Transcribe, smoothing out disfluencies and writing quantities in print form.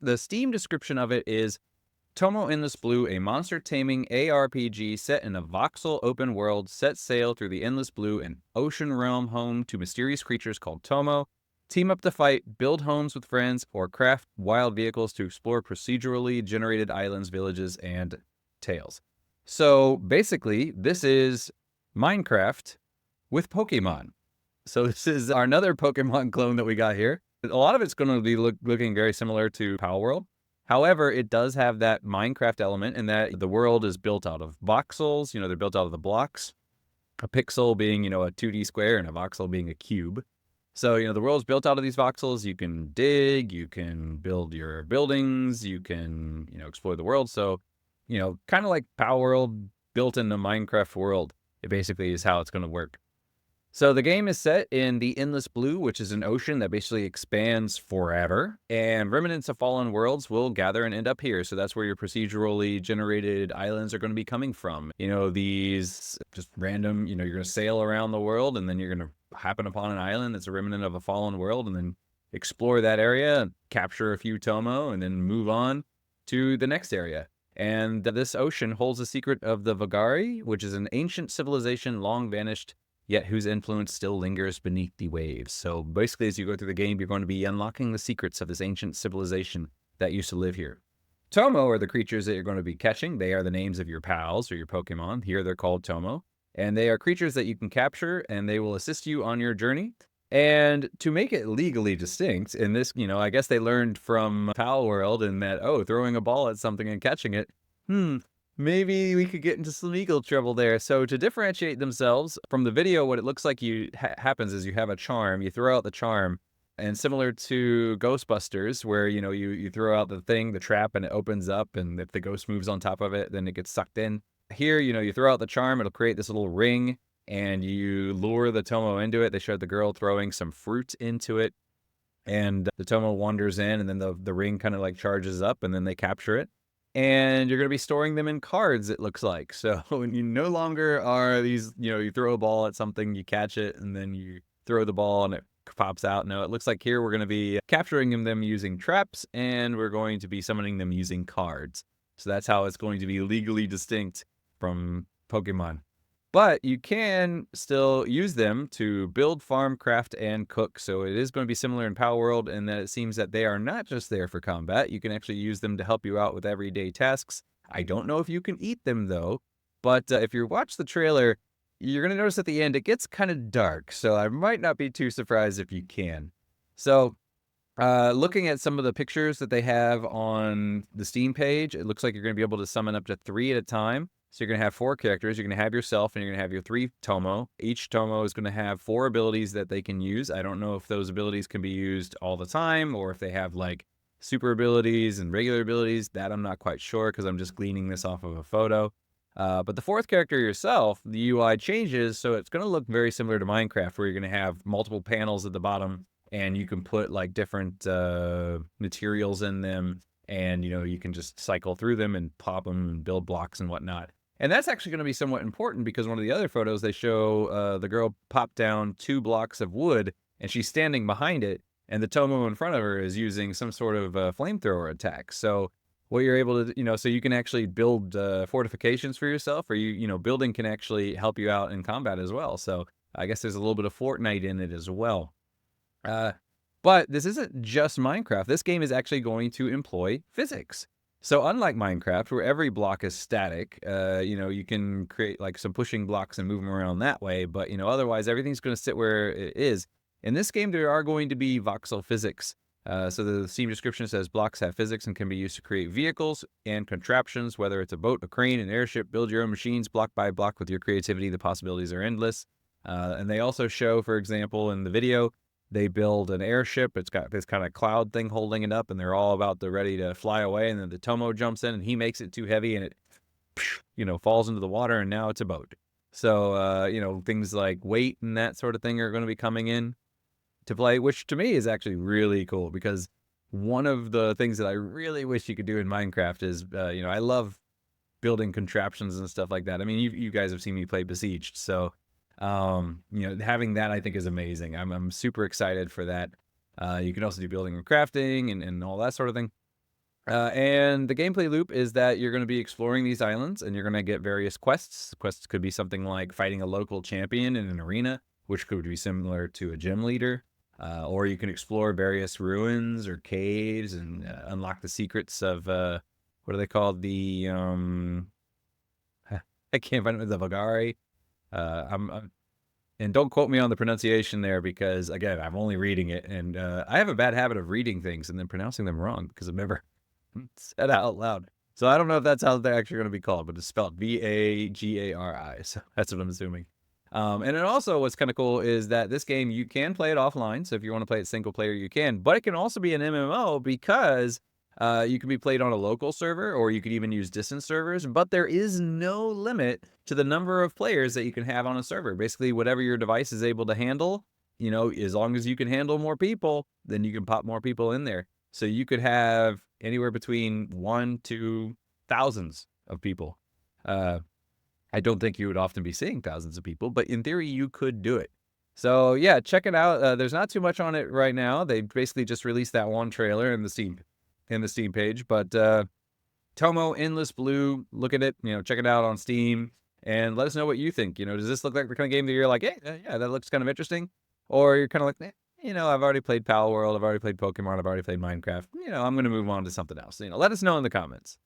The Steam description of it is Tomo Endless Blue, a monster taming ARPG set in a voxel open world, set sail through the endless blue, an ocean realm home to mysterious creatures called Tommo. Team up to fight, build homes with friends, or craft wild vehicles to explore procedurally generated islands, villages, and tales. So basically, this is Minecraft with Pokemon. So this is our another Pokemon clone that we got here. A lot of it's going to be looking very similar to Power World. However, it does have that Minecraft element in that the world is built out of voxels. They're built out of the blocks. A pixel being, a 2D square and a voxel being a cube. So, the world's built out of these voxels. You can dig, you can build your buildings, you can, explore the world. So, kind of like Power World built in the Minecraft world. It basically is how it's going to work. So the game is set in the Endless Blue, which is an ocean that basically expands forever, and remnants of fallen worlds will gather and end up here. So that's where your procedurally generated islands are going to be coming from. These just random, you're going to sail around the world, and then you're going to happen upon an island that's a remnant of a fallen world, and then explore that area, capture a few Tomo, and then move on to the next area. And this ocean holds the secret of the 𝙎𝙪𝙥𝙥𝙪, which is an ancient civilization long vanished, yet whose influence still lingers beneath the waves. So basically, as you go through the game, you're going to be unlocking the secrets of this ancient civilization that used to live here. Tommo are the creatures that you're going to be catching. They are the names of your pals or your Pokemon. Here they're called Tommo. And they are creatures that you can capture, and they will assist you on your journey. And to make it legally distinct, in this, I guess they learned from Pal World in that, throwing a ball at something and catching it, maybe we could get into some legal trouble there. So to differentiate themselves from the video, what it looks like happens is you have a charm, you throw out the charm, and similar to Ghostbusters, where, you throw out the thing, the trap, and it opens up, and if the ghost moves on top of it, then it gets sucked in. Here, you throw out the charm, it'll create this little ring, and you lure the Tomo into it. They showed the girl throwing some fruit into it, and the Tomo wanders in, and then the ring kind of like charges up, and then they capture it. And you're going to be storing them in cards, it looks like. So you no longer are these, you throw a ball at something, you catch it, and then you throw the ball and it pops out. No, it looks like here we're going to be capturing them using traps, and we're going to be summoning them using cards. So that's how it's going to be legally distinct from Pokemon. But you can still use them to build, farm, craft, and cook. So it is going to be similar in Power World in that it seems that they are not just there for combat. You can actually use them to help you out with everyday tasks. I don't know if you can eat them, though. But if you watch the trailer, you're going to notice at the end it gets kind of dark. So I might not be too surprised if you can. So looking at some of the pictures that they have on the Steam page, it looks like you're going to be able to summon up to 3 at a time. So you're going to have 4 characters. You're going to have yourself, and you're going to have your 3 Tomo. Each Tomo is going to have 4 abilities that they can use. I don't know if those abilities can be used all the time, or if they have like super abilities and regular abilities. That I'm not quite sure, because I'm just gleaning this off of a photo. But the 4th character yourself, the UI changes, so it's going to look very similar to Minecraft, where you're going to have multiple panels at the bottom, and you can put like different materials in them, and you can just cycle through them and pop them and build blocks and whatnot. And that's actually going to be somewhat important, because one of the other photos, they show the girl pop down 2 blocks of wood, and she's standing behind it, and the Tomo in front of her is using some sort of flamethrower attack. So what you're able to, so you can actually build fortifications for yourself, or building can actually help you out in combat as well. So I guess there's a little bit of Fortnite in it as well. But this isn't just Minecraft. This game is actually going to employ physics. So unlike Minecraft, where every block is static, you can create like some pushing blocks and move them around that way, but otherwise everything's going to sit where it is. In this game, there are going to be voxel physics. So the Steam description says blocks have physics and can be used to create vehicles and contraptions, whether it's a boat, a crane, an airship. Build your own machines block by block with your creativity. The possibilities are endless. And they also show, for example, in the video, they build an airship. It's got this kind of cloud thing holding it up, and they're all about to ready to fly away. And then the Tomo jumps in, and he makes it too heavy, and it, falls into the water, and now it's a boat. So, things like weight and that sort of thing are going to be coming in to play, which to me is actually really cool, because one of the things that I really wish you could do in Minecraft is, I love building contraptions and stuff like that. I mean, you guys have seen me play Besieged, so having that I think is amazing. I'm super excited for that. You can also do building and crafting and all that sort of thing. And the gameplay loop is that you're going to be exploring these islands and you're going to get various quests. Quests could be something like fighting a local champion in an arena, which could be similar to a gym leader. Or you can explore various ruins or caves and unlock the secrets of, what are they called? I can't find it, the 𝙎𝙪𝙥𝙦. And don't quote me on the pronunciation there because, again, I'm only reading it. And I have a bad habit of reading things and then pronouncing them wrong because I've never said out loud. So I don't know if that's how they're actually going to be called, but it's spelled 𝙎𝙎𝙎. So that's what I'm assuming. And it also, what's kind of cool is that this game, you can play it offline. So if you want to play it single player, you can. But it can also be an MMO because you can be played on a local server, or you could even use distance servers. But there is no limit to the number of players that you can have on a server. Basically, whatever your device is able to handle, as long as you can handle more people, then you can pop more people in there. So you could have anywhere between 1 to thousands of people. I don't think you would often be seeing thousands of people, but in theory, you could do it. So yeah, check it out. There's not too much on it right now. They basically just released that one trailer in the Steam page. But Tomo Endless Blue, look at it. Check it out on Steam and let us know what you think. Does this look like the kind of game that you're like, hey, yeah, that looks kind of interesting, or you're kind of like, I've already played Pal World, I've already played Pokemon, I've already played Minecraft. I'm going to move on to something else. Let us know in the comments.